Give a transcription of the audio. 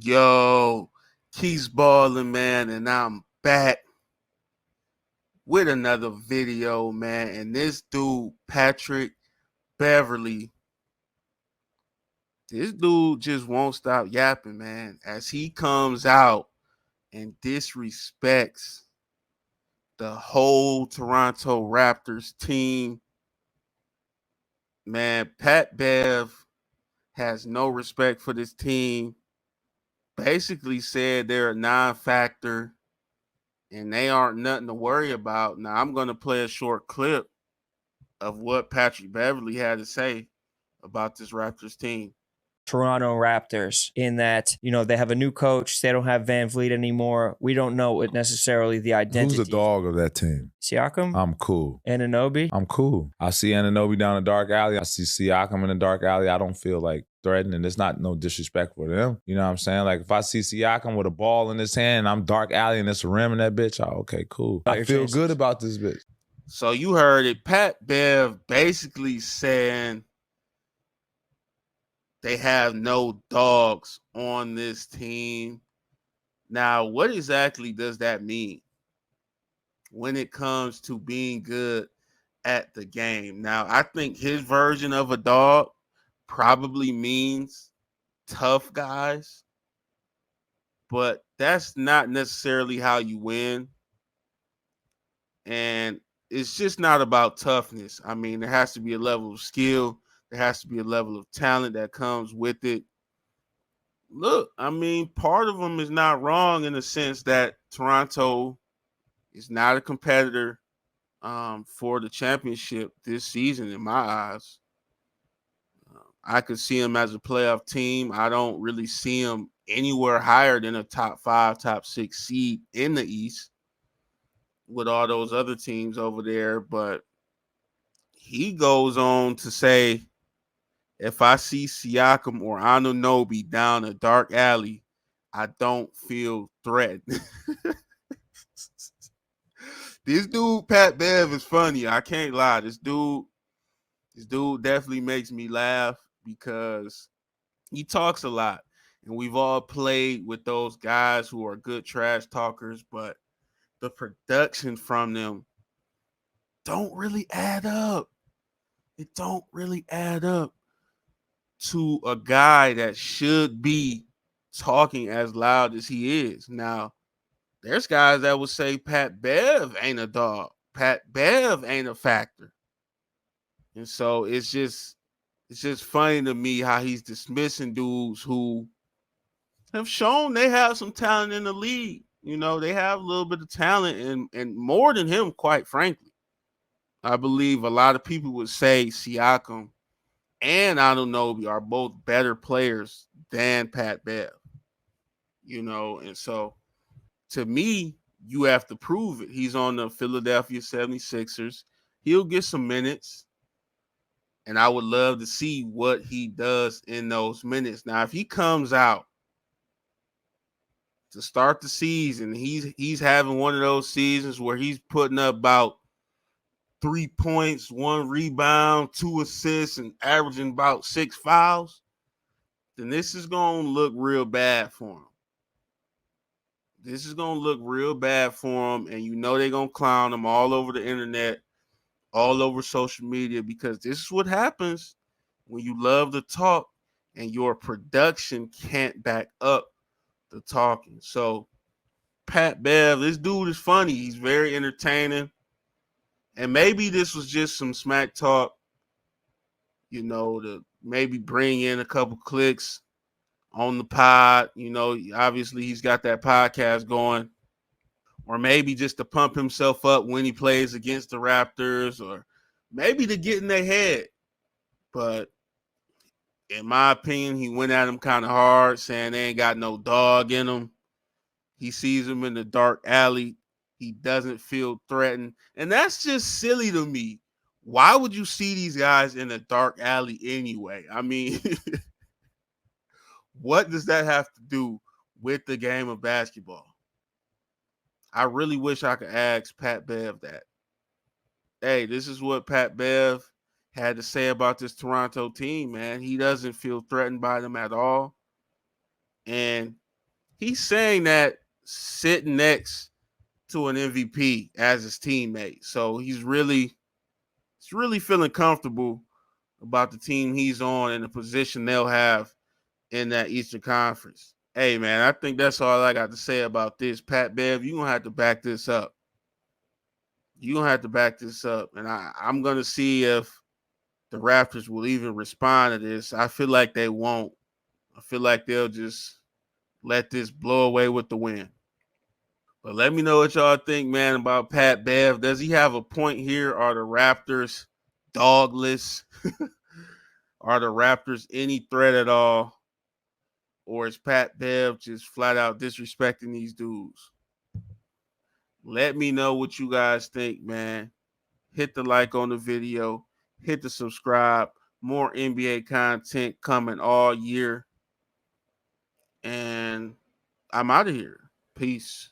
Yo, Keys balling, man, and I'm back with another video, man. And this dude, Patrick Beverly, this dude just won't stop yapping, man, as he comes out and disrespects the whole Toronto Raptors team. Man, Pat Bev has no respect for this team. Basically said they're a non-factor and they aren't nothing to worry about. Now, I'm going to play a short clip of what Patrick Beverly had to say about this Raptors team. Toronto Raptors in that, they have a new coach. They don't have Van Vliet anymore. We don't know what necessarily the identity. Who's the dog of that team? Siakam? I'm cool. Anunoby? I'm cool. I see Anunoby down the dark alley. I see Siakam in the dark alley. I don't feel like threatening. It's not no disrespect for them. You know what I'm saying? Like if I see Siakam with a ball in his hand and I'm dark alley and it's a rim in that bitch, okay, cool. I feel good about this bitch. So you heard it. Pat Bev basically saying they have no dogs on this team. Now, what exactly does that mean when it comes to being good at the game? Now, I think his version of a dog probably means tough guys, but that's not necessarily how you win. And it's just not about toughness. I mean, there has to be a level of skill, there has to be a level of talent that comes with it. Look, I mean, part of them is not wrong in the sense that Toronto is not a competitor for the championship this season, in my eyes. I could see them as a playoff team. I don't really see them anywhere higher than a top 5, top 6 seed in the East with all those other teams over there. But he goes on to say, if I see Siakam or Anunoby down a dark alley, I don't feel threatened. This dude, Pat Bev, is funny. I can't lie. This dude definitely makes me laugh because he talks a lot. And we've all played with those guys who are good trash talkers, but the production from them don't really add up. It don't really add up to a guy that should be talking as loud as he is. Now, there's guys that would say Pat Bev ain't a dog. Pat Bev ain't a factor. And so it's just funny to me how he's dismissing dudes who have shown they have some talent in the league. You know, they have a little bit of talent and more than him, quite frankly. I believe a lot of people would say Siakam and Anunoby are both better players than Pat Bev. You know, and so to me, you have to prove it. He's on the Philadelphia 76ers. He'll get some minutes, and I would love to see what he does in those minutes. Now, if he comes out to start the season, he's having one of those seasons where he's putting up about 3 points, 1 rebound, 2 assists, and averaging about 6 fouls, then this is going to look real bad for him. This is going to look real bad for him, and you know they're going to clown him all over the internet, all over social media, because this is what happens when you love to talk and your production can't back up the talking. So, Pat Bev, this dude is funny. He's very entertaining. And maybe this was just some smack talk, to maybe bring in a couple clicks on the pod. Obviously he's got that podcast going. Or maybe just to pump himself up when he plays against the Raptors, or maybe to get in their head. But in my opinion, he went at him kind of hard, saying they ain't got no dog in them. He sees him in the dark alley. He doesn't feel threatened. And that's just silly to me. Why would you see these guys in a dark alley anyway? I mean, what does that have to do with the game of basketball? I really wish I could ask Pat Bev that. Hey, this is what Pat Bev had to say about this Toronto team, man. He doesn't feel threatened by them at all. And he's saying that sitting next to an MVP as his teammate. So he's really feeling comfortable about the team he's on and the position they'll have in that Eastern Conference. Hey man, I think that's all I got to say about this. Pat Bev, you're gonna have to back this up. You're gonna have to back this up. And I'm gonna see if the Raptors will even respond to this. I feel like they won't. I feel like they'll just let this blow away with the wind. But let me know what y'all think, man, about Pat Bev. Does he have a point here? Are the Raptors dogless? Are the Raptors any threat at all? Or is Pat Bev just flat out disrespecting these dudes? Let me know what you guys think, man. Hit the like on the video. Hit the subscribe. More NBA content coming all year. And I'm out of here. Peace.